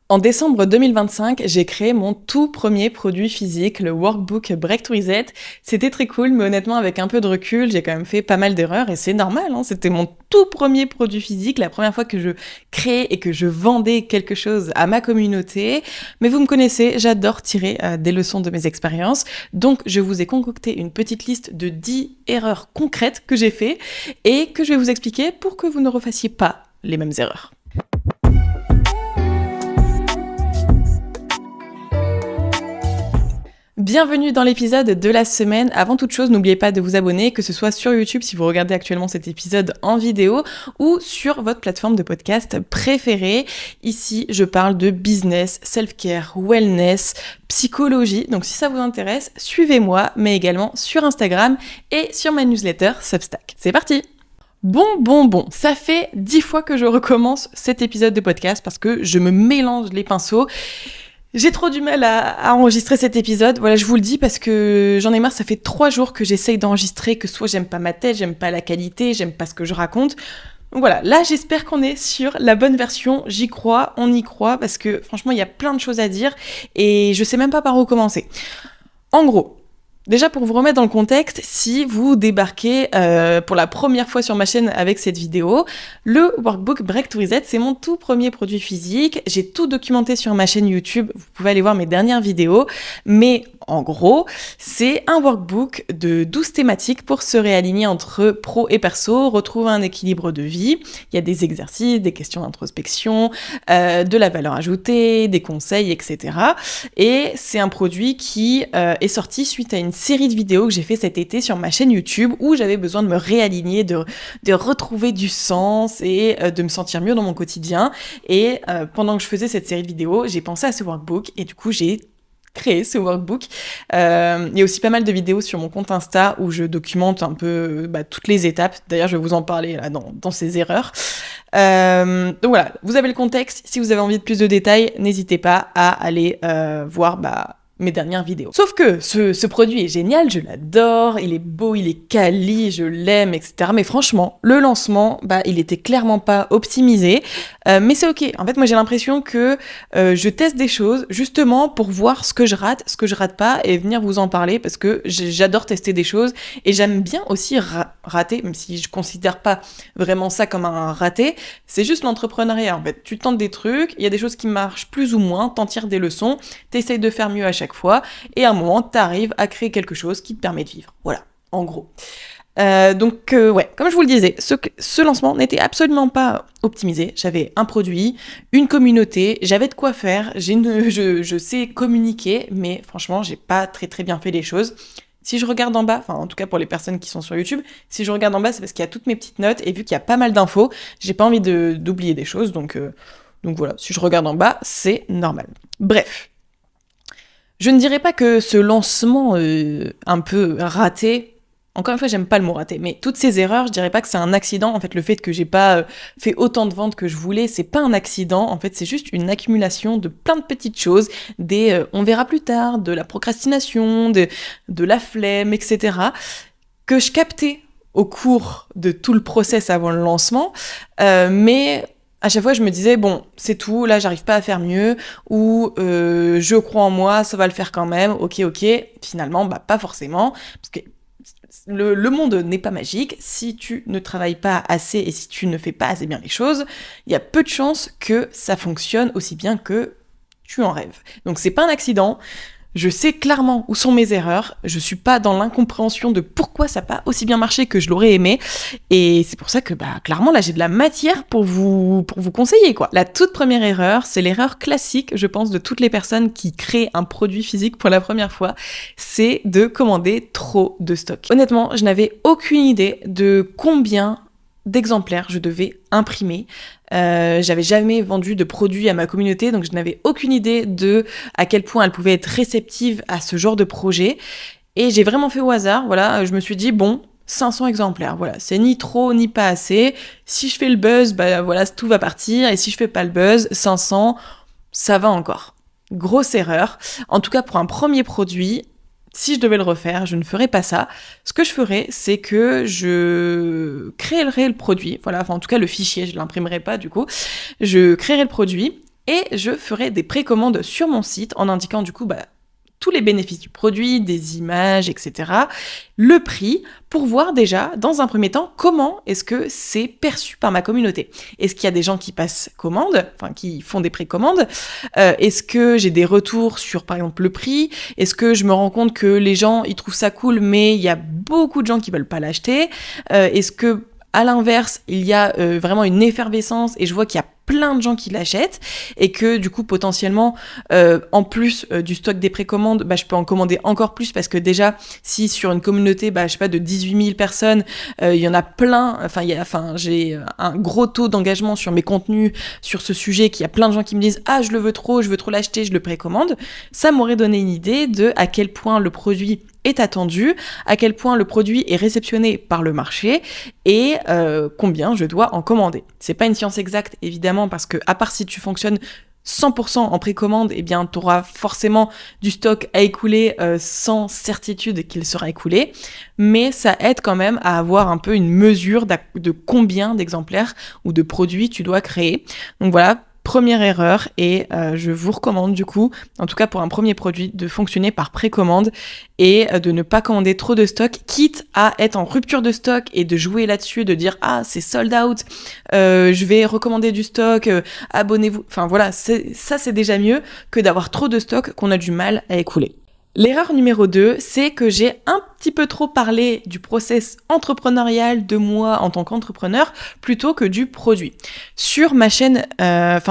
En décembre 2025, j'ai créé mon tout premier produit physique, le workbook Break to Reset. C'était très cool, mais honnêtement, avec un peu de recul, j'ai quand même fait pas mal d'erreurs et c'est normal, hein. C'était mon tout premier produit physique, la première fois que je créais et que je vendais quelque chose à ma communauté. Mais vous me connaissez, j'adore tirer des leçons de mes expériences. Donc, je vous ai concocté une petite liste de 10 erreurs concrètes que j'ai fait et que je vais vous expliquer pour que vous ne refassiez pas les mêmes erreurs. Bienvenue dans l'épisode de la semaine. Avant toute chose, n'oubliez pas de vous abonner, que ce soit sur YouTube si vous regardez actuellement cet épisode en vidéo ou sur votre plateforme de podcast préférée. Ici, je parle de business, self-care, wellness, psychologie. Donc si ça vous intéresse, suivez-moi, mais également sur Instagram et sur ma newsletter Substack. C'est parti! Bon, ça fait 10 fois que je recommence cet épisode de podcast parce que je me mélange les pinceaux. J'ai trop du mal à enregistrer cet épisode, voilà, je vous le dis parce que j'en ai marre, ça fait 3 jours que j'essaye d'enregistrer, que soit j'aime pas ma tête, j'aime pas la qualité, j'aime pas ce que je raconte. Donc voilà, là j'espère qu'on est sur la bonne version, j'y crois, on y croit, parce que franchement il y a plein de choses à dire et je sais même pas par où commencer. En gros, déjà pour vous remettre dans le contexte, si vous débarquez pour la première fois sur ma chaîne avec cette vidéo, le workbook Break to Reset, c'est mon tout premier produit physique. J'ai tout documenté sur ma chaîne YouTube, vous pouvez aller voir mes dernières vidéos, mais en gros, c'est un workbook de 12 thématiques pour se réaligner entre pro et perso, retrouver un équilibre de vie. Il y a des exercices, des questions d'introspection, de la valeur ajoutée, des conseils, etc. Et c'est un produit qui est sorti suite à une série de vidéos que j'ai fait cet été sur ma chaîne YouTube où j'avais besoin de me réaligner, de retrouver du sens et de me sentir mieux dans mon quotidien. Et pendant que je faisais cette série de vidéos, j'ai pensé à ce workbook et du coup j'ai créé ce workbook. Il y a aussi pas mal de vidéos sur mon compte Insta où je documente un peu toutes les étapes. D'ailleurs, je vais vous en parler là dans ces erreurs. Donc voilà, vous avez le contexte. Si vous avez envie de plus de détails, n'hésitez pas à aller voir mes dernières vidéos. Sauf que ce produit est génial, je l'adore, il est beau, il est quali, je l'aime, etc. Mais franchement, le lancement, il était clairement pas optimisé. Mais c'est ok. En fait, moi j'ai l'impression que je teste des choses justement pour voir ce que je rate pas et venir vous en parler parce que j'adore tester des choses et j'aime bien aussi rater, même si je considère pas vraiment ça comme un raté. C'est juste l'entrepreneuriat en fait. Tu tentes des trucs, il y a des choses qui marchent plus ou moins, t'en tires des leçons, t'essayes de faire mieux à chaque fois et à un moment t'arrives à créer quelque chose qui te permet de vivre. Voilà, en gros. Donc ouais, comme je vous le disais, ce lancement n'était absolument pas optimisé. J'avais un produit, une communauté, j'avais de quoi faire, je sais communiquer, mais franchement, j'ai pas très bien fait les choses. Si je regarde en bas, enfin en tout cas pour les personnes qui sont sur YouTube, si je regarde en bas, c'est parce qu'il y a toutes mes petites notes et vu qu'il y a pas mal d'infos, j'ai pas envie d'oublier des choses, donc voilà, si je regarde en bas, c'est normal. Bref. Je ne dirais pas que ce lancement un peu raté, encore une fois, j'aime pas le mot raté, mais toutes ces erreurs, je dirais pas que c'est un accident. En fait, le fait que j'ai pas fait autant de ventes que je voulais, c'est pas un accident. En fait, c'est juste une accumulation de plein de petites choses, des on verra plus tard, de la procrastination, de la flemme, etc., que je captais au cours de tout le process avant le lancement, mais à chaque fois, je me disais, bon, c'est tout, là, j'arrive pas à faire mieux, ou je crois en moi, ça va le faire quand même, ok, finalement, pas forcément, parce que le monde n'est pas magique, si tu ne travailles pas assez et si tu ne fais pas assez bien les choses, il y a peu de chances que ça fonctionne aussi bien que tu en rêves. Donc c'est pas un accident, je sais clairement où sont mes erreurs, je suis pas dans l'incompréhension de pourquoi ça n'a pas aussi bien marché que je l'aurais aimé, et c'est pour ça que clairement là j'ai de la matière pour vous conseiller quoi. La toute première erreur, c'est l'erreur classique, je pense, de toutes les personnes qui créent un produit physique pour la première fois, c'est de commander trop de stock. Honnêtement, je n'avais aucune idée de combien d'exemplaires je devais imprimer. J'avais jamais vendu de produits à ma communauté, donc je n'avais aucune idée de à quel point elle pouvait être réceptive à ce genre de projet. Et j'ai vraiment fait au hasard, voilà, je me suis dit, bon, 500 exemplaires, voilà, c'est ni trop ni pas assez. Si je fais le buzz, voilà, tout va partir, et si je fais pas le buzz, 500, ça va encore. Grosse erreur. En tout cas, pour un premier produit, si je devais le refaire, je ne ferais pas ça. Ce que je ferais, c'est que je créerais le produit, voilà, enfin en tout cas le fichier, je l'imprimerai pas du coup. Je créerai le produit, et je ferai des précommandes sur mon site en indiquant du coup tous les bénéfices du produit, des images, etc., le prix, pour voir déjà, dans un premier temps, comment est-ce que c'est perçu par ma communauté. Est-ce qu'il y a des gens qui passent commande, enfin qui font des précommandes? Est-ce que j'ai des retours sur, par exemple, le prix? Est-ce que je me rends compte que les gens, ils trouvent ça cool, mais il y a beaucoup de gens qui veulent pas l'acheter? Est-ce que, à l'inverse, il y a vraiment une effervescence et je vois qu'il y a plein de gens qui l'achètent et que du coup potentiellement en plus du stock des précommandes, je peux en commander encore plus parce que déjà si sur une communauté je sais pas de 18 000 personnes il y en a plein, j'ai un gros taux d'engagement sur mes contenus sur ce sujet, qu'il y a plein de gens qui me disent je le veux trop, je veux trop l'acheter, je le précommande, ça m'aurait donné une idée de à quel point le produit est attendu, à quel point le produit est réceptionné par le marché et combien je dois en commander. C'est pas une science exacte évidemment parce que à part si tu fonctionnes 100% en précommande, tu auras forcément du stock à écouler sans certitude qu'il sera écoulé, mais ça aide quand même à avoir un peu une mesure de combien d'exemplaires ou de produits tu dois créer. Donc voilà, première erreur, et je vous recommande du coup, en tout cas pour un premier produit, de fonctionner par précommande et de ne pas commander trop de stock, quitte à être en rupture de stock et de jouer là-dessus, de dire c'est sold out, je vais recommander du stock, abonnez-vous. Enfin voilà, c'est déjà mieux que d'avoir trop de stock qu'on a du mal à écouler. L'erreur numéro 2, c'est que j'ai un petit peu trop parlé du process entrepreneurial de moi en tant qu'entrepreneur plutôt que du produit. Sur ma chaîne,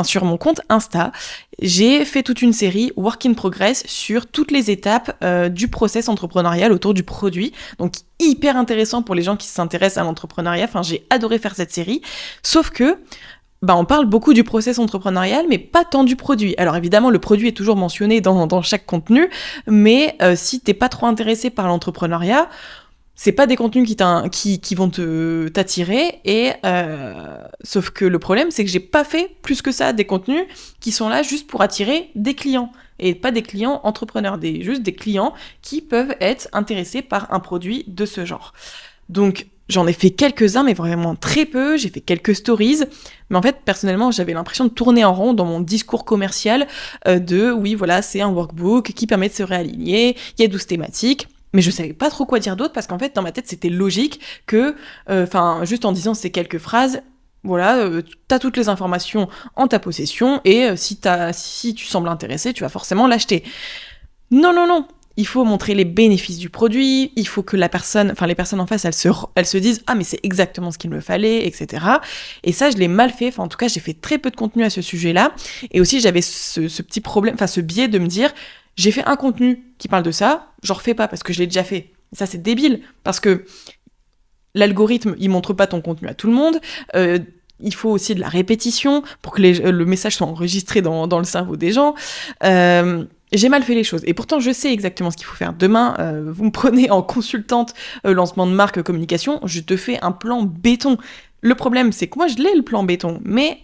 sur mon compte Insta, j'ai fait toute une série Work in Progress sur toutes les étapes du process entrepreneurial autour du produit. Donc hyper intéressant pour les gens qui s'intéressent à l'entrepreneuriat. J'ai adoré faire cette série. Sauf que on parle beaucoup du process entrepreneurial, mais pas tant du produit. Alors évidemment, le produit est toujours mentionné dans chaque contenu, mais si t'es pas trop intéressé par l'entrepreneuriat, c'est pas des contenus qui vont t'attirer, et sauf que le problème, c'est que j'ai pas fait plus que ça des contenus qui sont là juste pour attirer des clients, et pas des clients entrepreneurs, juste des clients qui peuvent être intéressés par un produit de ce genre. Donc, j'en ai fait quelques-uns, mais vraiment très peu. J'ai fait quelques stories. Mais en fait, personnellement, j'avais l'impression de tourner en rond dans mon discours commercial oui, voilà, c'est un workbook qui permet de se réaligner. Il y a 12 thématiques. Mais je savais pas trop quoi dire d'autre parce qu'en fait, dans ma tête, c'était logique que, juste en disant ces quelques phrases, voilà, t'as toutes les informations en ta possession et si tu sembles intéressé, tu vas forcément l'acheter. Non. Il faut montrer les bénéfices du produit, il faut que les personnes en face, elles se disent « Ah, mais c'est exactement ce qu'il me fallait, etc. » Et ça, je l'ai mal fait. En tout cas, j'ai fait très peu de contenu à ce sujet-là. Et aussi, j'avais ce petit problème, ce biais de me dire « J'ai fait un contenu qui parle de ça, j'en refais pas parce que je l'ai déjà fait. » Ça, c'est débile, parce que l'algorithme, il montre pas ton contenu à tout le monde. Il faut aussi de la répétition pour que le message soit enregistré dans le cerveau des gens. J'ai mal fait les choses. Et pourtant, je sais exactement ce qu'il faut faire. Demain, vous me prenez en consultante lancement de marque, communication, je te fais un plan béton. Le problème, c'est que moi, je l'ai le plan béton, mais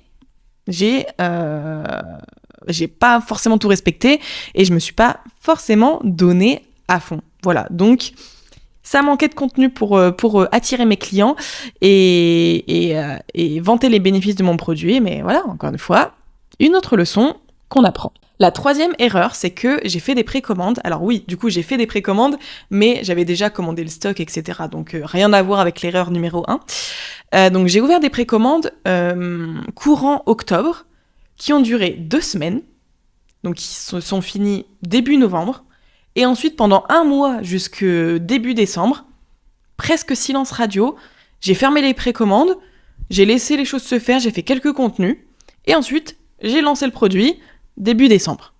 j'ai pas forcément tout respecté et je me suis pas forcément donné à fond. Voilà, donc ça manquait de contenu pour attirer mes clients et vanter les bénéfices de mon produit. Mais voilà, encore une fois, une autre leçon qu'on apprend. La troisième erreur, c'est que j'ai fait des précommandes. Alors oui, du coup, j'ai fait des précommandes, mais j'avais déjà commandé le stock, etc. Donc rien à voir avec l'erreur numéro 1. Donc j'ai ouvert des précommandes courant octobre, qui ont duré 2 semaines, donc qui se sont finies début novembre. Et ensuite, pendant 1 mois jusque début décembre, presque silence radio, j'ai fermé les précommandes, j'ai laissé les choses se faire, j'ai fait quelques contenus, et ensuite, j'ai lancé le produit début décembre.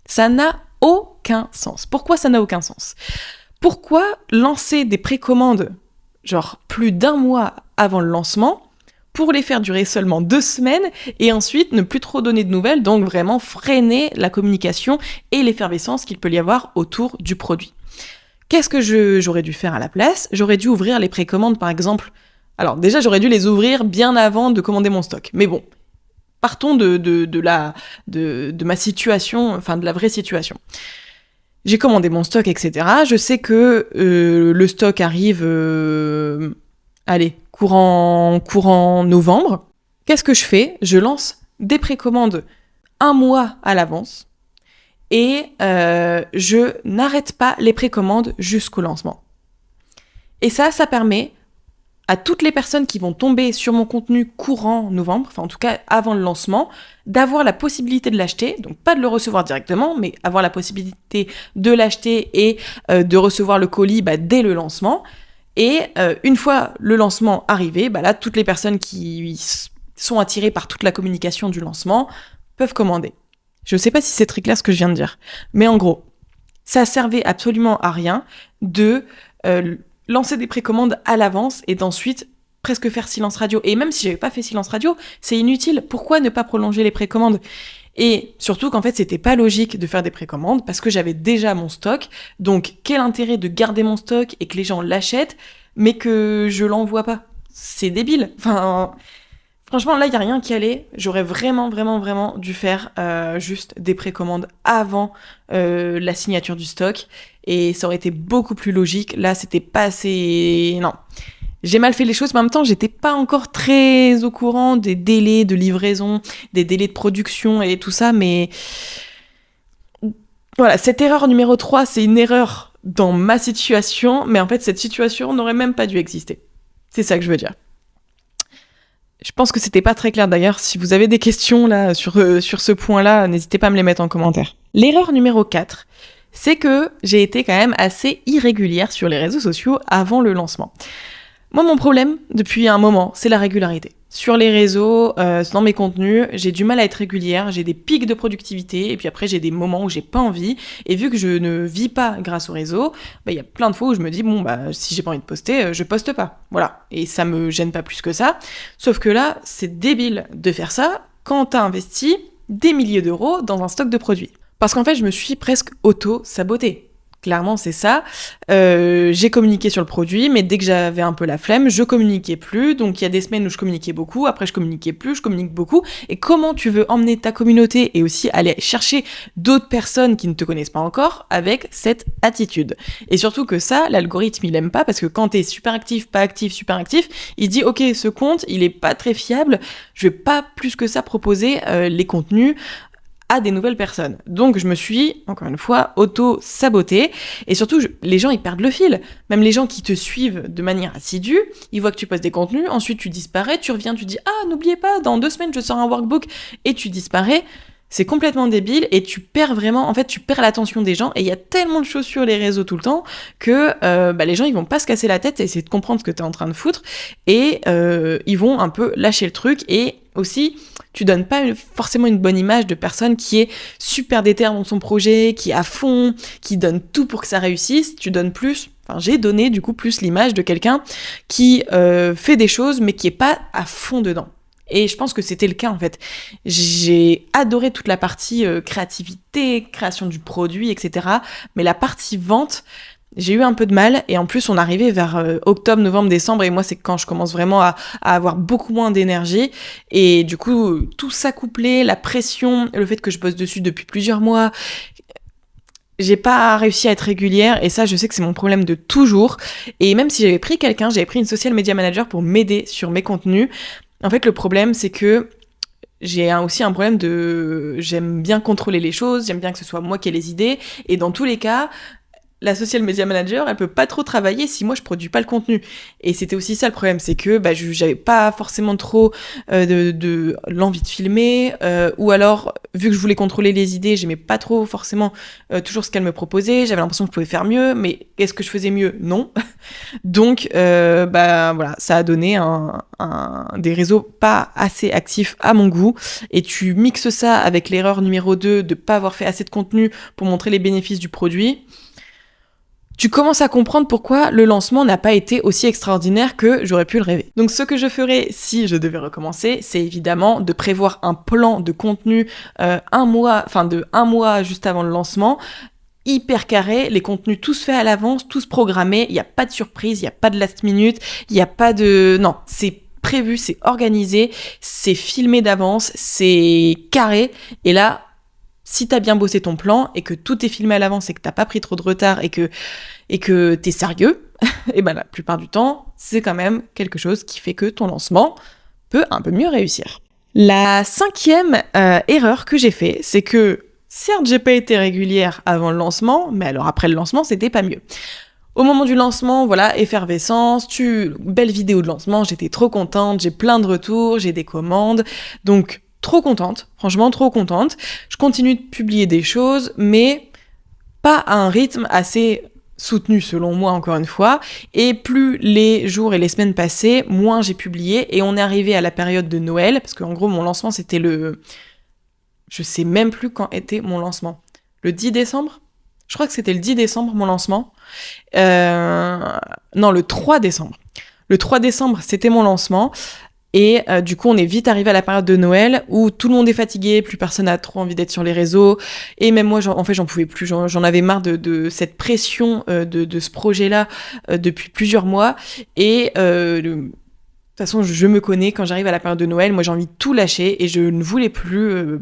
Ça n'a aucun sens. Pourquoi ça n'a aucun sens ? Pourquoi lancer des précommandes, genre plus d'1 mois avant le lancement, pour les faire durer seulement 2 semaines, et ensuite ne plus trop donner de nouvelles, donc vraiment freiner la communication et l'effervescence qu'il peut y avoir autour du produit. Qu'est-ce que j'aurais dû faire à la place ? J'aurais dû ouvrir les précommandes, par exemple. Alors déjà, j'aurais dû les ouvrir bien avant de commander mon stock. Mais bon, partons de ma situation, de la vraie situation. J'ai commandé mon stock, etc. Je sais que le stock arrive, courant novembre. Qu'est-ce que je fais ? Je lance des précommandes un mois à l'avance et je n'arrête pas les précommandes jusqu'au lancement. Et ça permet à toutes les personnes qui vont tomber sur mon contenu courant novembre, enfin en tout cas avant le lancement, d'avoir la possibilité de l'acheter, donc pas de le recevoir directement, mais avoir la possibilité de l'acheter et de recevoir le colis dès le lancement. Et une fois le lancement arrivé, là toutes les personnes qui sont attirées par toute la communication du lancement peuvent commander. Je sais pas si c'est très clair ce que je viens de dire, mais en gros, ça servait absolument à rien de lancer des précommandes à l'avance et d'ensuite presque faire silence radio. Et même si j'avais pas fait silence radio, c'est inutile. Pourquoi ne pas prolonger les précommandes ? Et surtout qu'en fait, c'était pas logique de faire des précommandes parce que j'avais déjà mon stock. Donc, quel intérêt de garder mon stock et que les gens l'achètent, mais que je l'envoie pas ? C'est débile. Enfin, franchement, là, il y a rien qui allait. J'aurais vraiment dû faire juste des précommandes avant la signature du stock. Et ça aurait été beaucoup plus logique. Là, c'était pas assez... Non. J'ai mal fait les choses, mais en même temps, j'étais pas encore très au courant des délais de livraison, des délais de production et tout ça, mais... Voilà, cette erreur numéro 3, c'est une erreur dans ma situation, mais en fait, cette situation n'aurait même pas dû exister. C'est ça que je veux dire. Je pense que c'était pas très clair d'ailleurs. Si vous avez des questions là sur ce point-là, n'hésitez pas à me les mettre en commentaire. L'erreur numéro 4, c'est que j'ai été quand même assez irrégulière sur les réseaux sociaux avant le lancement. Moi, mon problème, depuis un moment, c'est la régularité. Sur les réseaux, dans mes contenus, j'ai du mal à être régulière, j'ai des pics de productivité, et puis après, j'ai des moments où j'ai pas envie, et vu que je ne vis pas grâce aux réseaux, y a plein de fois où je me dis, si j'ai pas envie de poster, je poste pas. Voilà. Et ça me gêne pas plus que ça. Sauf que là, c'est débile de faire ça quand t'as investi des milliers d'euros dans un stock de produits. Parce qu'en fait, je me suis presque auto-sabotée. Clairement, c'est ça. J'ai communiqué sur le produit, mais dès que j'avais un peu la flemme, je communiquais plus. Donc, il y a des semaines où je communiquais beaucoup, après je communiquais plus, je communique beaucoup. Et comment tu veux emmener ta communauté et aussi aller chercher d'autres personnes qui ne te connaissent pas encore avec cette attitude ? Et surtout que ça, l'algorithme, il aime pas parce que quand t'es super actif, pas actif, super actif, il dit, ok, ce compte, il est pas très fiable, je vais pas plus que ça proposer les contenus à des nouvelles personnes. Donc je me suis, encore une fois, auto-sabotée. Et surtout, les gens, ils perdent le fil. Même les gens qui te suivent de manière assidue, ils voient que tu postes des contenus, ensuite tu disparais, tu reviens, tu dis « Ah, n'oubliez pas, dans 2 semaines, je sors un workbook » et tu disparais. C'est complètement débile et tu perds vraiment, en fait, tu perds l'attention des gens et il y a tellement de choses sur les réseaux tout le temps que les gens, ils vont pas se casser la tête et essayer de comprendre ce que t'es en train de foutre et ils vont un peu lâcher le truc et aussi, tu donnes pas forcément une bonne image de personne qui est super déterre dans son projet, qui est à fond, qui donne tout pour que ça réussisse. Tu donnes plus, j'ai donné du coup plus l'image de quelqu'un qui fait des choses mais qui est pas à fond dedans. Et je pense que c'était le cas en fait. J'ai adoré toute la partie créativité, création du produit, etc. Mais la partie vente, j'ai eu un peu de mal. Et en plus, on arrivait vers octobre, novembre, décembre. Et moi, c'est quand je commence vraiment à avoir beaucoup moins d'énergie. Et du coup, tout ça couplé, la pression, le fait que je bosse dessus depuis plusieurs mois, j'ai pas réussi à être régulière et ça, je sais que c'est mon problème de toujours. Et même si j'avais pris une social media manager pour m'aider sur mes contenus, en fait, le problème, c'est que j'ai aussi un problème j'aime bien contrôler les choses, j'aime bien que ce soit moi qui ai les idées, et dans tous les cas, la social media manager, elle peut pas trop travailler si moi je produis pas le contenu. Et c'était aussi ça le problème, c'est que j'avais pas forcément trop de l'envie de filmer, ou alors vu que je voulais contrôler les idées, j'aimais pas trop forcément toujours ce qu'elle me proposait. J'avais l'impression que je pouvais faire mieux, mais est-ce que je faisais mieux ? Non. Donc voilà, ça a donné des réseaux pas assez actifs à mon goût. Et tu mixes ça avec l'erreur numéro 2 de pas avoir fait assez de contenu pour montrer les bénéfices du produit. Tu commences à comprendre pourquoi le lancement n'a pas été aussi extraordinaire que j'aurais pu le rêver. Donc ce que je ferais si je devais recommencer, c'est évidemment de prévoir un plan de contenu de un mois juste avant le lancement, hyper carré, les contenus tous faits à l'avance, tous programmés, il n'y a pas de surprise, il n'y a pas de last minute, il n'y a pas de... Non, c'est prévu, c'est organisé, c'est filmé d'avance, c'est carré, et là... Si t'as bien bossé ton plan et que tout est filmé à l'avance et que t'as pas pris trop de retard et que t'es sérieux, et la plupart du temps, c'est quand même quelque chose qui fait que ton lancement peut un peu mieux réussir. La 5e erreur que j'ai fait, c'est que certes, j'ai pas été régulière avant le lancement, mais alors après le lancement, c'était pas mieux. Au moment du lancement, voilà, effervescence, belle vidéo de lancement, j'étais trop contente, j'ai plein de retours, j'ai des commandes, donc trop contente, franchement trop contente. Je continue de publier des choses, mais pas à un rythme assez soutenu selon moi encore une fois, et plus les jours et les semaines passaient, moins j'ai publié, et on est arrivé à la période de Noël, parce qu'en gros mon lancement c'était je sais même plus quand était mon lancement. Le 10 décembre ? Je crois que c'était le 10 décembre mon lancement. Non, le 3 décembre. Le 3 décembre, c'était mon lancement. Et du coup, on est vite arrivé à la période de Noël où tout le monde est fatigué, plus personne n'a trop envie d'être sur les réseaux. Et même moi, en fait, j'en pouvais plus. J'en avais marre de cette pression de ce projet-là depuis plusieurs mois. Et de toute façon, je me connais, quand j'arrive à la période de Noël, moi j'ai envie de tout lâcher et je ne voulais plus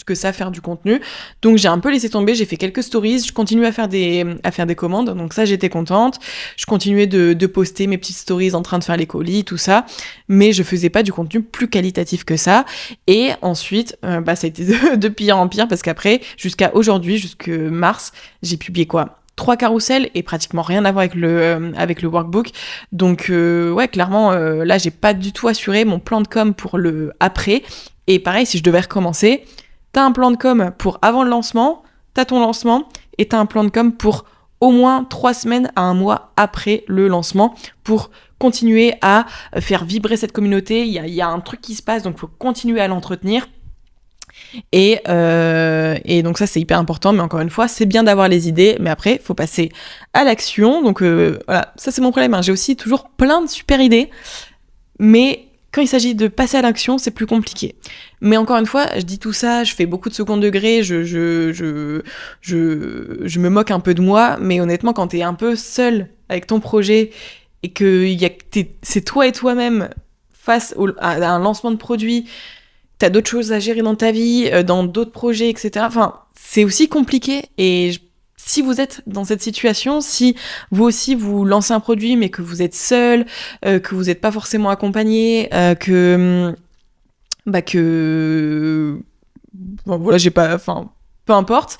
que ça faire du contenu. Donc j'ai un peu laissé tomber, j'ai fait quelques stories, je continuais à faire des commandes, donc ça j'étais contente. Je continuais de poster mes petites stories en train de faire les colis, tout ça, mais je faisais pas du contenu plus qualitatif que ça. Et ensuite, ça a été de pire en pire parce qu'après, jusqu'à aujourd'hui, jusque mars, j'ai publié quoi ? 3 carousels et pratiquement rien à voir avec le workbook. Donc ouais, clairement, là, j'ai pas du tout assuré mon plan de com pour le après. Et pareil, si je devais recommencer, t'as un plan de com pour avant le lancement, t'as ton lancement, et t'as un plan de com pour au moins 3 semaines à 1 mois après le lancement pour continuer à faire vibrer cette communauté. Il y a un truc qui se passe, donc il faut continuer à l'entretenir. Et donc ça c'est hyper important, mais encore une fois c'est bien d'avoir les idées, mais après faut passer à l'action. Donc voilà, ça c'est mon problème, hein. J'ai aussi toujours plein de super idées, mais quand il s'agit de passer à l'action, c'est plus compliqué. Mais encore une fois, je dis tout ça, je fais beaucoup de second degré, je me moque un peu de moi, mais honnêtement quand t'es un peu seul avec ton projet et que c'est toi et toi-même face à un lancement de produit, t'as d'autres choses à gérer dans ta vie, dans d'autres projets, etc. Enfin, c'est aussi compliqué. Et si vous êtes dans cette situation, si vous aussi vous lancez un produit mais que vous êtes seul, que vous n'êtes pas forcément accompagné, que bon, voilà, peu importe.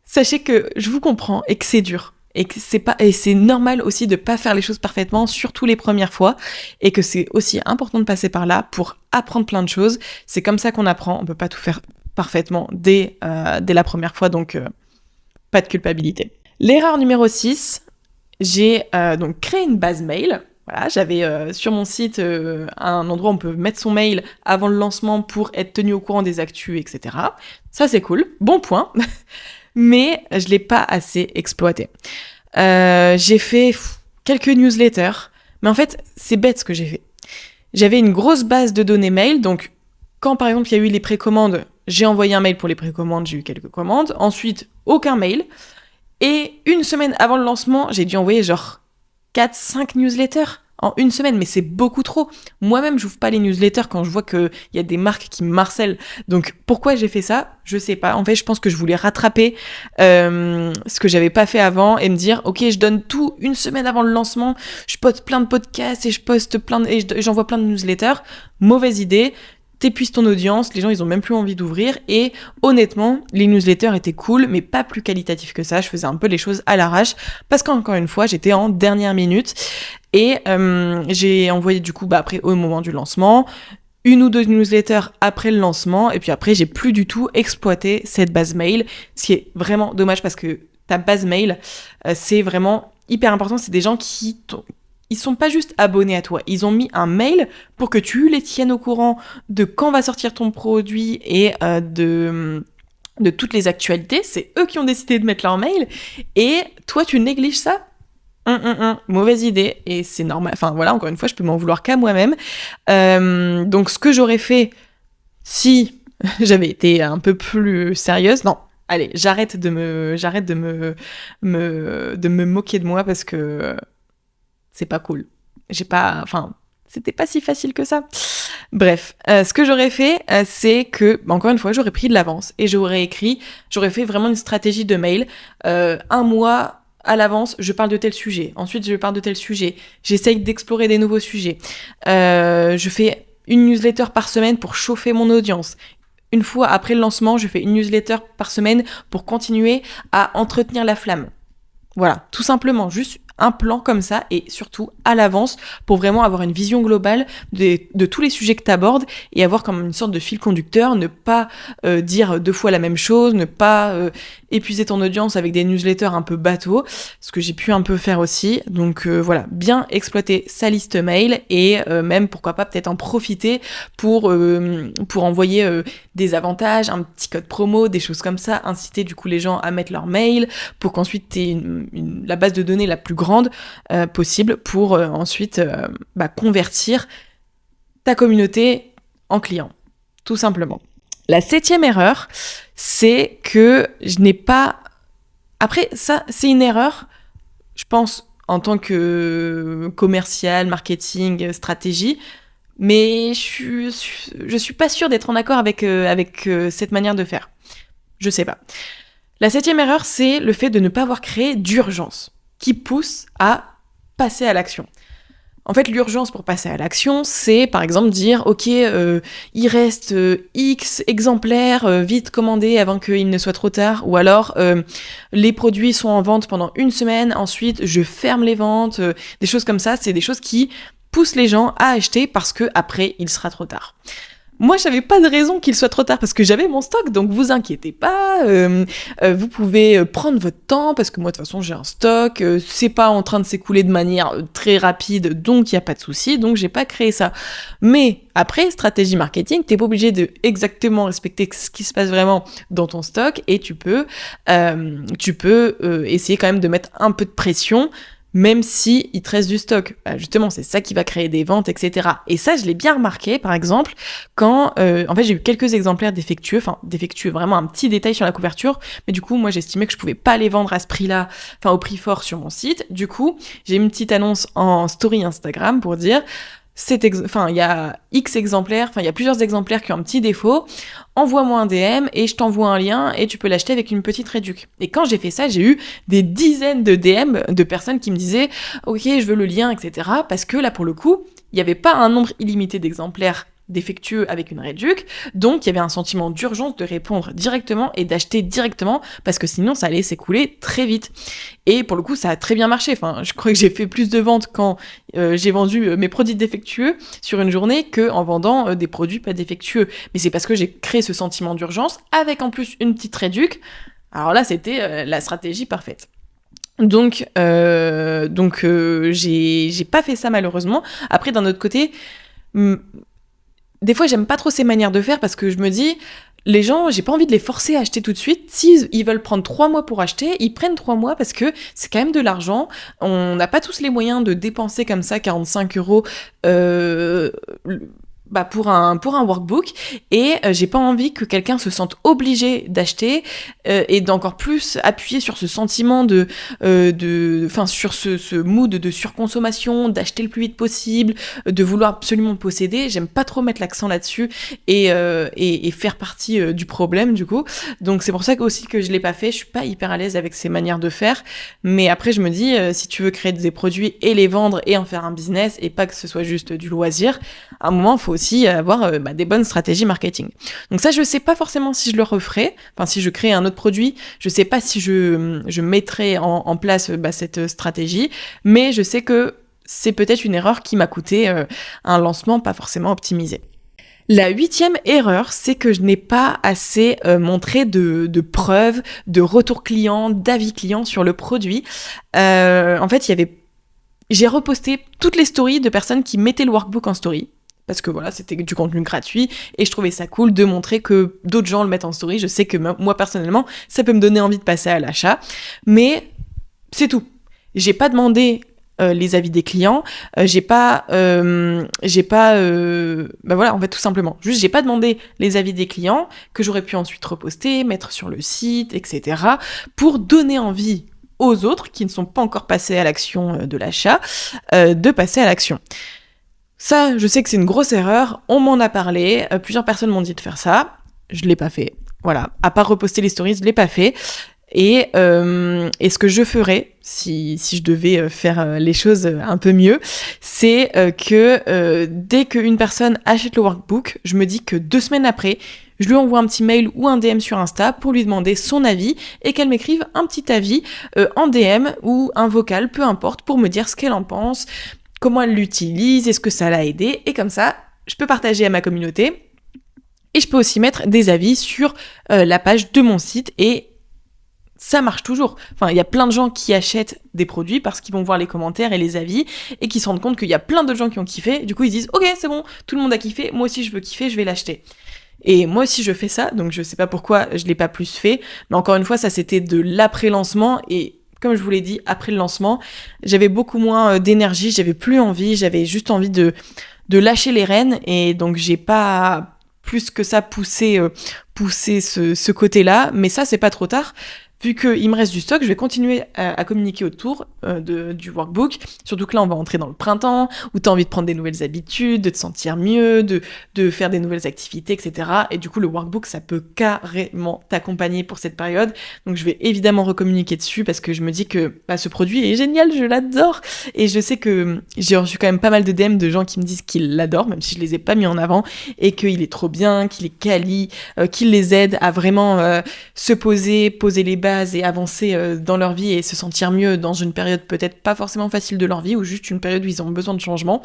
Sachez que je vous comprends et que c'est dur. Et que c'est normal aussi de pas faire les choses parfaitement, surtout les premières fois, et que c'est aussi important de passer par là pour apprendre plein de choses. C'est comme ça qu'on apprend, on peut pas tout faire parfaitement dès la première fois, donc pas de culpabilité. L'erreur numéro 6, j'ai donc créé une base mail. Voilà, j'avais sur mon site un endroit où on peut mettre son mail avant le lancement pour être tenu au courant des actus, etc. Ça c'est cool, bon point. Mais je l'ai pas assez exploité. J'ai fait quelques newsletters, mais en fait, c'est bête ce que j'ai fait. J'avais une grosse base de données mail, donc quand par exemple il y a eu les précommandes, j'ai envoyé un mail pour les précommandes, j'ai eu quelques commandes. Ensuite, aucun mail. Et une semaine avant le lancement, j'ai dû envoyer genre 4-5 newsletters en une semaine, mais c'est beaucoup trop. Moi-même, j'ouvre pas les newsletters quand je vois qu'il y a des marques qui me harcèlent. Donc, pourquoi j'ai fait ça ? Je sais pas. En fait, je pense que je voulais rattraper ce que j'avais pas fait avant et me dire, ok, je donne tout une semaine avant le lancement, je poste plein de podcasts et j'envoie plein de newsletters. Mauvaise idée. T'épuises ton audience, les gens ils ont même plus envie d'ouvrir, et honnêtement les newsletters étaient cool mais pas plus qualitatifs que ça. Je faisais un peu les choses à l'arrache parce qu'encore une fois j'étais en dernière minute et j'ai envoyé du coup après au moment du lancement une ou deux newsletters après le lancement, et puis après j'ai plus du tout exploité cette base mail, ce qui est vraiment dommage parce que ta base mail c'est vraiment hyper important. C'est des gens ils sont pas juste abonnés à toi, ils ont mis un mail pour que tu les tiennes au courant de quand va sortir ton produit et de toutes les actualités. C'est eux qui ont décidé de mettre leur mail et toi tu négliges ça. Mauvaise idée, et c'est normal. Enfin voilà, encore une fois, je peux m'en vouloir qu'à moi-même. Donc ce que j'aurais fait si j'avais été un peu plus sérieuse, non. Allez, j'arrête de me moquer de moi parce que c'est pas cool. C'était pas si facile que ça. Bref, ce que j'aurais fait, c'est que, encore une fois, j'aurais pris de l'avance et j'aurais fait vraiment une stratégie de mail. 1 mois à l'avance, je parle de tel sujet. Ensuite, je parle de tel sujet. J'essaye d'explorer des nouveaux sujets. Je fais une newsletter par semaine pour chauffer mon audience. Une fois après le lancement, je fais une newsletter par semaine pour continuer à entretenir la flamme. Voilà, tout simplement, juste un plan comme ça et surtout à l'avance pour vraiment avoir une vision globale de tous les sujets que tu abordes et avoir comme une sorte de fil conducteur, ne pas dire 2 fois la même chose, ne pas épuiser ton audience avec des newsletters un peu bateaux, ce que j'ai pu un peu faire aussi. Donc voilà, bien exploiter sa liste mail et même pourquoi pas peut-être en profiter pour envoyer des avantages, un petit code promo, des choses comme ça, inciter du coup les gens à mettre leur mail pour qu'ensuite tu aies la base de données la plus grande possible pour ensuite convertir ta communauté en clients, tout simplement. La 7e erreur, c'est que je n'ai pas... Après, ça, c'est une erreur, je pense, en tant que commercial, marketing, stratégie, mais je suis pas sûre d'être en accord avec cette manière de faire. Je sais pas. La 7e erreur, c'est le fait de ne pas avoir créé d'urgence qui pousse à passer à l'action. En fait, l'urgence pour passer à l'action, c'est par exemple dire « Ok, il reste X exemplaires, vite commandés avant qu'il ne soit trop tard. » Ou alors « Les produits sont en vente pendant 1 semaine, ensuite je ferme les ventes. » Des choses comme ça, c'est des choses qui poussent les gens à acheter parce que après il sera trop tard. Moi, j'avais pas de raison qu'il soit trop tard parce que j'avais mon stock, donc vous inquiétez pas, vous pouvez prendre votre temps parce que moi, de toute façon, j'ai un stock, c'est pas en train de s'écouler de manière très rapide, donc il y a pas de souci, donc j'ai pas créé ça. Mais après, stratégie marketing, t'es pas obligé de exactement respecter ce qui se passe vraiment dans ton stock et tu peux essayer quand même de mettre un peu de pression, même si il te reste du stock. Justement, c'est ça qui va créer des ventes, etc. Et ça, je l'ai bien remarqué, par exemple, quand... en fait, j'ai eu quelques exemplaires défectueux, vraiment un petit détail sur la couverture, mais du coup, moi, j'estimais que je pouvais pas les vendre à ce prix-là, au prix fort sur mon site. Du coup, j'ai mis une petite annonce en story Instagram pour dire... il y a X exemplaires, il y a plusieurs exemplaires qui ont un petit défaut, envoie-moi un DM et je t'envoie un lien et tu peux l'acheter avec une petite réduc. Et quand j'ai fait ça, j'ai eu des dizaines de DM de personnes qui me disaient « Ok, je veux le lien, etc. » Parce que là, pour le coup, il n'y avait pas un nombre illimité d'exemplaires défectueux avec une réduc, donc il y avait un sentiment d'urgence de répondre directement et d'acheter directement parce que sinon ça allait s'écouler très vite. Et pour le coup ça a très bien marché, je crois que j'ai fait plus de ventes quand j'ai vendu mes produits défectueux sur une journée que en vendant des produits pas défectueux, mais c'est parce que j'ai créé ce sentiment d'urgence avec en plus une petite réduc. Alors là c'était la stratégie parfaite. Donc j'ai pas fait ça malheureusement. Après d'un autre côté, des fois, j'aime pas trop ces manières de faire parce que je me dis, les gens, j'ai pas envie de les forcer à acheter tout de suite. S'ils veulent prendre 3 mois pour acheter, ils prennent 3 mois parce que c'est quand même de l'argent. On n'a pas tous les moyens de dépenser comme ça 45 € pour un workbook et j'ai pas envie que quelqu'un se sente obligé d'acheter et d'encore plus appuyer sur ce sentiment sur ce mood de surconsommation, d'acheter le plus vite possible, de vouloir absolument posséder. J'aime pas trop mettre l'accent là-dessus et faire partie du problème du coup. Donc c'est pour ça aussi que je l'ai pas fait. Je suis pas hyper à l'aise avec ces manières de faire, mais après je me dis si tu veux créer des produits et les vendre et en faire un business et pas que ce soit juste du loisir, à un moment il faut aussi avoir des bonnes stratégies marketing. Donc ça, je sais pas forcément si je le referai. Si je crée un autre produit, je sais pas si je mettrai en place cette stratégie, mais je sais que c'est peut-être une erreur qui m'a coûté un lancement pas forcément optimisé. La 8e erreur, c'est que je n'ai pas assez montré de preuves, de retours clients, d'avis clients sur le produit. En fait, j'ai reposté toutes les stories de personnes qui mettaient le workbook en story. Parce que voilà, c'était du contenu gratuit et je trouvais ça cool de montrer que d'autres gens le mettent en story. Je sais que moi, personnellement, ça peut me donner envie de passer à l'achat. Mais c'est tout. J'ai pas demandé les avis des clients. En fait, tout simplement. Juste, j'ai pas demandé les avis des clients que j'aurais pu ensuite reposter, mettre sur le site, etc. pour donner envie aux autres qui ne sont pas encore passés à l'action de l'achat, de passer à l'action. Ça, je sais que c'est une grosse erreur, on m'en a parlé, plusieurs personnes m'ont dit de faire ça, je l'ai pas fait, voilà. À part reposter les stories, je l'ai pas fait, Et ce que je ferais, si je devais faire les choses un peu mieux, c'est que dès qu'une personne achète le workbook, je me dis que 2 semaines après, je lui envoie un petit mail ou un DM sur Insta pour lui demander son avis et qu'elle m'écrive un petit avis en DM ou un vocal, peu importe, pour me dire ce qu'elle en pense, comment elle l'utilise, est-ce que ça l'a aidé. Et comme ça, je peux partager à ma communauté et je peux aussi mettre des avis sur la page de mon site et ça marche toujours. Enfin, il y a plein de gens qui achètent des produits parce qu'ils vont voir les commentaires et les avis et qui se rendent compte qu'il y a plein de gens qui ont kiffé. Du coup, ils disent « Ok, c'est bon, tout le monde a kiffé, moi aussi je veux kiffer, je vais l'acheter. » Et moi aussi je fais ça, donc je sais pas pourquoi je l'ai pas plus fait, mais encore une fois ça c'était de l'après-lancement et comme je vous l'ai dit, après le lancement, j'avais beaucoup moins d'énergie, j'avais plus envie, j'avais juste envie de lâcher les rênes et donc j'ai pas plus que ça poussé ce côté-là, mais ça c'est pas trop tard. Vu qu'il me reste du stock, je vais continuer à communiquer autour du workbook. Surtout que là, on va entrer dans le printemps, où tu as envie de prendre des nouvelles habitudes, de te sentir mieux, de faire des nouvelles activités, etc. Et du coup, le workbook, ça peut carrément t'accompagner pour cette période. Donc, je vais évidemment recommuniquer dessus parce que je me dis que ce produit est génial, je l'adore. Et je sais que j'ai reçu quand même pas mal de DM de gens qui me disent qu'ils l'adorent, même si je les ai pas mis en avant, et qu'il est trop bien, qu'il est quali, qu'il les aide à vraiment se poser les bases et avancer dans leur vie et se sentir mieux dans une période peut-être pas forcément facile de leur vie ou juste une période où ils ont besoin de changement.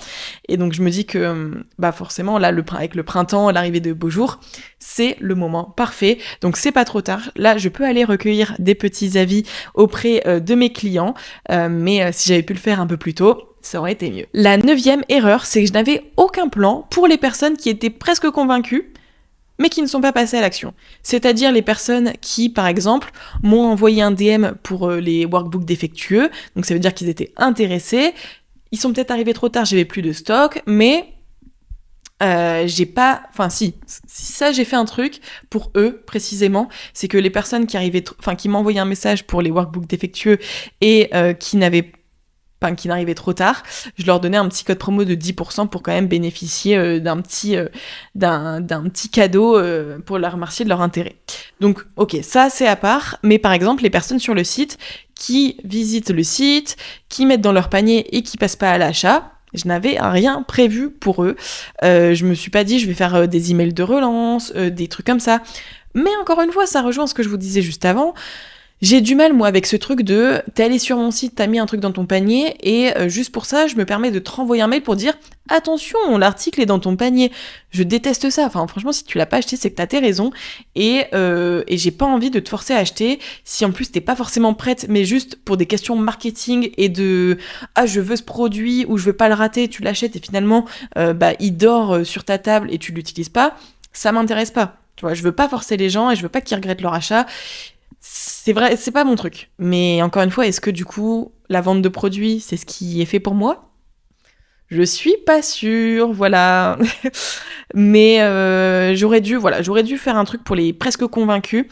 Et donc je me dis que forcément là avec le printemps, l'arrivée de beaux jours, c'est le moment parfait. Donc c'est pas trop tard. Là je peux aller recueillir des petits avis auprès de mes clients, mais si j'avais pu le faire un peu plus tôt, ça aurait été mieux. La 9e erreur, c'est que je n'avais aucun plan pour les personnes qui étaient presque convaincues mais qui ne sont pas passés à l'action. C'est-à-dire les personnes qui, par exemple, m'ont envoyé un DM pour les workbooks défectueux, donc ça veut dire qu'ils étaient intéressés, ils sont peut-être arrivés trop tard, j'avais plus de stock, mais j'ai pas... Enfin si ça j'ai fait un truc pour eux, précisément, c'est que les personnes qui m'envoyaient un message pour les workbooks défectueux et qui n'arrivaient trop tard, je leur donnais un petit code promo de 10% pour quand même bénéficier d'un petit cadeau pour leur remercier de leur intérêt. Donc, ok, ça c'est à part, mais par exemple, les personnes sur le site qui visitent le site, qui mettent dans leur panier et qui passent pas à l'achat, je n'avais rien prévu pour eux. Je me suis pas dit, je vais faire des emails de relance, des trucs comme ça. Mais encore une fois, ça rejoint ce que je vous disais juste avant. J'ai du mal, moi, avec ce truc de t'es allé sur mon site, t'as mis un truc dans ton panier, et juste pour ça, je me permets de te renvoyer un mail pour dire attention, l'article est dans ton panier. Je déteste ça. Enfin, franchement, si tu l'as pas acheté, c'est que t'as tes raisons, et j'ai pas envie de te forcer à acheter si en plus t'es pas forcément prête, mais juste pour des questions marketing et de je veux ce produit ou je veux pas le rater, tu l'achètes et finalement il dort sur ta table et tu l'utilises pas. Ça m'intéresse pas. Tu vois, je veux pas forcer les gens et je veux pas qu'ils regrettent leur achat. C'est vrai, c'est pas mon truc. Mais encore une fois, est-ce que du coup, la vente de produits, c'est ce qui est fait pour moi ? Je suis pas sûre, voilà. Mais j'aurais dû faire un truc pour les presque convaincus.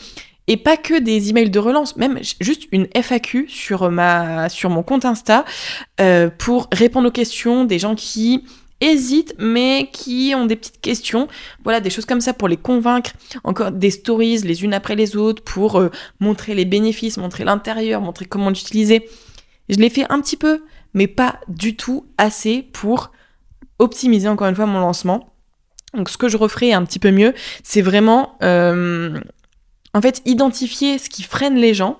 Et pas que des emails de relance, même juste une FAQ sur mon compte Insta pour répondre aux questions des gens qui hésitent mais qui ont des petites questions, voilà, des choses comme ça pour les convaincre, encore des stories les unes après les autres pour montrer les bénéfices, montrer l'intérieur, montrer comment l'utiliser. Je l'ai fait un petit peu, mais pas du tout assez pour optimiser encore une fois mon lancement. Donc ce que je referai un petit peu mieux, c'est vraiment en fait identifier ce qui freine les gens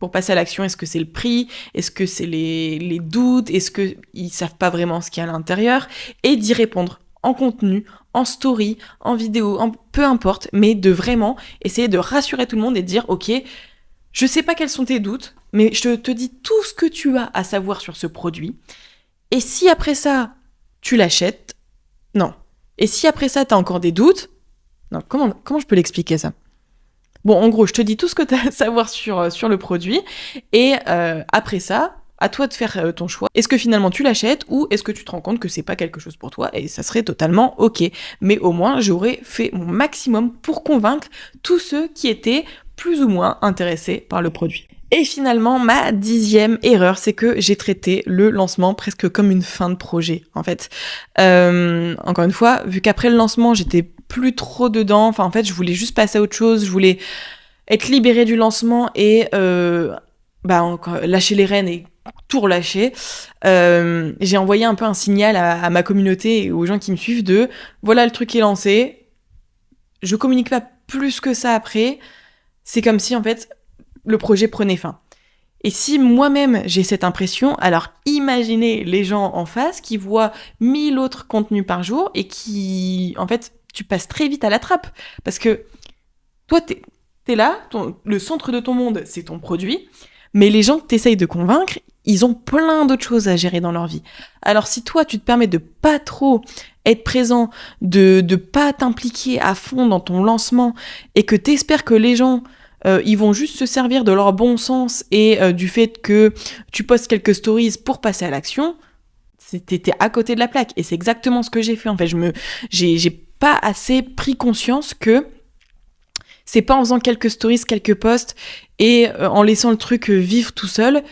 pour passer à l'action. Est-ce que c'est le prix ? Est-ce que c'est les doutes ? Est-ce qu'ils savent pas vraiment ce qu'il y a à l'intérieur ? Et d'y répondre en contenu, en story, en vidéo, peu importe, mais de vraiment essayer de rassurer tout le monde et de dire « Ok, je sais pas quels sont tes doutes, mais je te dis tout ce que tu as à savoir sur ce produit. Et si après ça, tu l'achètes, non. Et si après ça, t'as encore des doutes, non, comment je peux l'expliquer ça ? Bon, en gros, je te dis tout ce que tu as à savoir sur le produit, et après ça, à toi de faire ton choix. Est-ce que finalement tu l'achètes, ou est-ce que tu te rends compte que c'est pas quelque chose pour toi, et ça serait totalement ok. Mais au moins, j'aurais fait mon maximum pour convaincre tous ceux qui étaient plus ou moins intéressés par le produit. Et finalement, ma 10e erreur, c'est que j'ai traité le lancement presque comme une fin de projet, en fait. Encore une fois, vu qu'après le lancement, j'étais plus trop dedans, enfin en fait, je voulais juste passer à autre chose, je voulais être libéré du lancement et lâcher les rênes et tout relâcher, j'ai envoyé un peu un signal à ma communauté et aux gens qui me suivent de voilà, le truc est lancé, je communique pas plus que ça après, c'est comme si en fait le projet prenait fin. Et si moi-même j'ai cette impression, alors imaginez les gens en face qui voient 1000 autres contenus par jour et qui, en fait, tu passes très vite à la trappe. Parce que toi, t'es là, le centre de ton monde, c'est ton produit, mais les gens que t'essayes de convaincre, ils ont plein d'autres choses à gérer dans leur vie. Alors si toi, tu te permets de pas trop être présent, de pas t'impliquer à fond dans ton lancement et que t'espères que les gens ils vont juste se servir de leur bon sens et du fait que tu postes quelques stories pour passer à l'action, t'es à côté de la plaque. Et c'est exactement ce que j'ai fait. En fait, j'ai pas assez pris conscience que c'est pas en faisant quelques stories, quelques posts et en laissant le truc vivre tout seul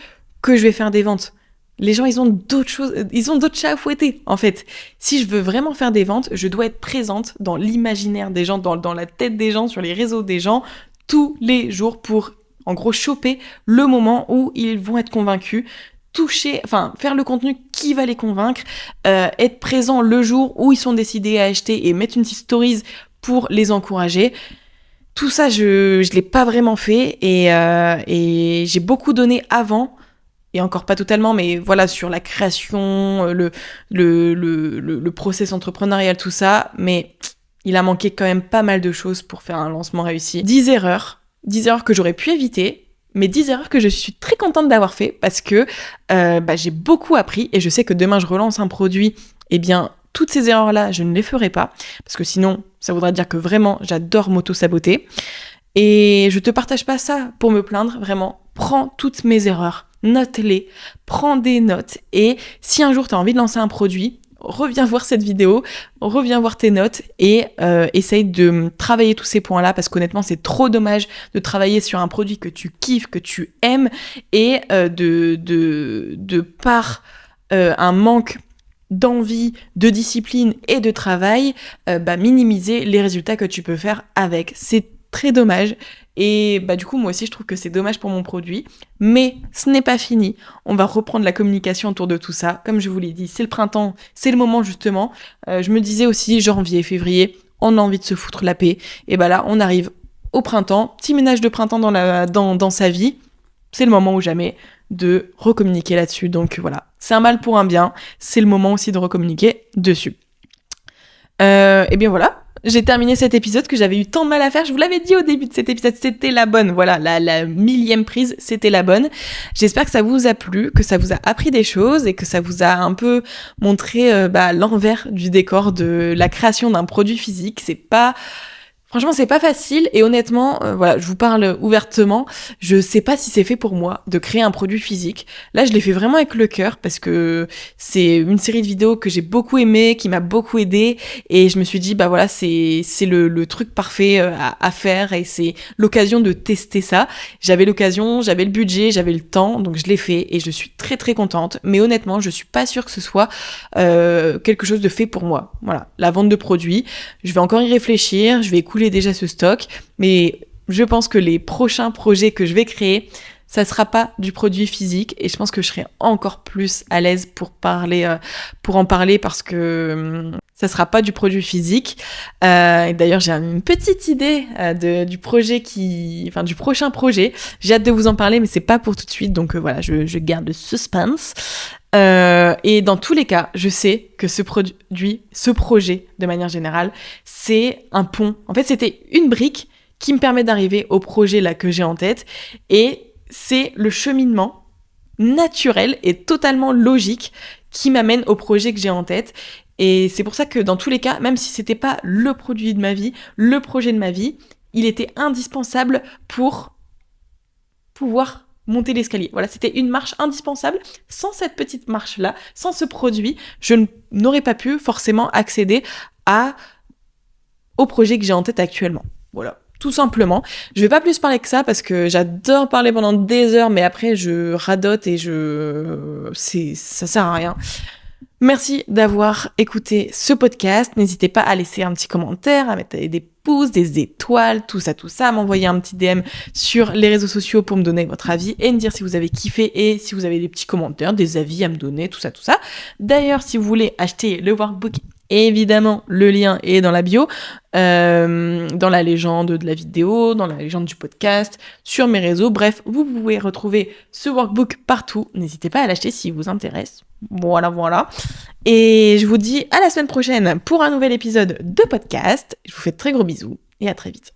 que je vais faire des ventes. Les gens, ils ont d'autres choses, ils ont d'autres chats à fouetter, en fait. Si je veux vraiment faire des ventes, je dois être présente dans l'imaginaire des gens, dans la tête des gens, sur les réseaux des gens, tous les jours pour, en gros, choper le moment où ils vont être convaincus, faire le contenu qui va les convaincre, être présent le jour où ils sont décidés à acheter et mettre une petite stories pour les encourager. Tout ça, je l'ai pas vraiment fait et j'ai beaucoup donné avant, et encore pas totalement, mais voilà, sur la création, le process entrepreneurial, tout ça, mais il a manqué quand même pas mal de choses pour faire un lancement réussi. 10 erreurs que j'aurais pu éviter, mais 10 erreurs que je suis très contente d'avoir fait parce que j'ai beaucoup appris et je sais que demain je relance un produit, et bien toutes ces erreurs-là, je ne les ferai pas parce que sinon, ça voudrait dire que vraiment, j'adore m'auto-saboter. Et je te partage pas ça pour me plaindre, vraiment. Prends toutes mes erreurs, note-les, prends des notes et si un jour tu as envie de lancer un produit, reviens voir cette vidéo, reviens voir tes notes et essaye de travailler tous ces points-là parce qu'honnêtement, c'est trop dommage de travailler sur un produit que tu kiffes, que tu aimes et de par un manque d'envie, de discipline et de travail, minimiser les résultats que tu peux faire avec. C'est très dommage. Et du coup, moi aussi, je trouve que c'est dommage pour mon produit. Mais ce n'est pas fini. On va reprendre la communication autour de tout ça. Comme je vous l'ai dit, c'est le printemps, c'est le moment justement. Je me disais aussi, janvier, février, on a envie de se foutre la paix. Et là, on arrive au printemps. Petit ménage de printemps dans sa vie. C'est le moment ou jamais de recommuniquer là-dessus. Donc voilà, c'est un mal pour un bien. C'est le moment aussi de recommuniquer dessus. Et bien voilà. J'ai terminé cet épisode que j'avais eu tant de mal à faire. Je vous l'avais dit au début de cet épisode, c'était la bonne. Voilà, la 1000e prise, c'était la bonne. J'espère que ça vous a plu, que ça vous a appris des choses et que ça vous a un peu montré l'envers du décor de la création d'un produit physique. Franchement, c'est pas facile et honnêtement, je vous parle ouvertement, je sais pas si c'est fait pour moi de créer un produit physique. Là, je l'ai fait vraiment avec le cœur parce que c'est une série de vidéos que j'ai beaucoup aimé, qui m'a beaucoup aidé et je me suis dit c'est le truc parfait à faire et c'est l'occasion de tester ça. J'avais l'occasion, j'avais le budget, j'avais le temps, donc je l'ai fait et je suis très très contente. Mais honnêtement, je suis pas sûre que ce soit quelque chose de fait pour moi. Voilà, la vente de produits, je vais encore y réfléchir, je vais écouler déjà ce stock, mais je pense que les prochains projets que je vais créer, ça sera pas du produit physique et je pense que je serai encore plus à l'aise pour en parler parce que ça sera pas du produit physique. Et d'ailleurs, j'ai une petite idée du prochain projet. J'ai hâte de vous en parler, mais c'est pas pour tout de suite, donc je garde le suspense. Et dans tous les cas, je sais que ce projet, de manière générale, c'est un pont. En fait, c'était une brique qui me permet d'arriver au projet là que j'ai en tête. Et c'est le cheminement naturel et totalement logique qui m'amène au projet que j'ai en tête. Et c'est pour ça que dans tous les cas, même si c'était pas le produit de ma vie, le projet de ma vie, il était indispensable pour pouvoir monter l'escalier. Voilà, c'était une marche indispensable. Sans cette petite marche-là, sans ce produit, je n'aurais pas pu forcément accéder au projet que j'ai en tête actuellement. Voilà, tout simplement. Je vais pas plus parler que ça parce que j'adore parler pendant des heures, mais après je radote et ça sert à rien. Merci d'avoir écouté ce podcast. N'hésitez pas à laisser un petit commentaire, à mettre des pouces, des étoiles, tout ça, à m'envoyer un petit DM sur les réseaux sociaux pour me donner votre avis et me dire si vous avez kiffé et si vous avez des petits commentaires, des avis à me donner, tout ça. D'ailleurs, si vous voulez acheter le workbook, évidemment, le lien est dans la bio, dans la légende de la vidéo, dans la légende du podcast, sur mes réseaux. Bref, vous pouvez retrouver ce workbook partout. N'hésitez pas à l'acheter s'il vous intéresse. Voilà. Et je vous dis à la semaine prochaine pour un nouvel épisode de podcast. Je vous fais de très gros bisous et à très vite.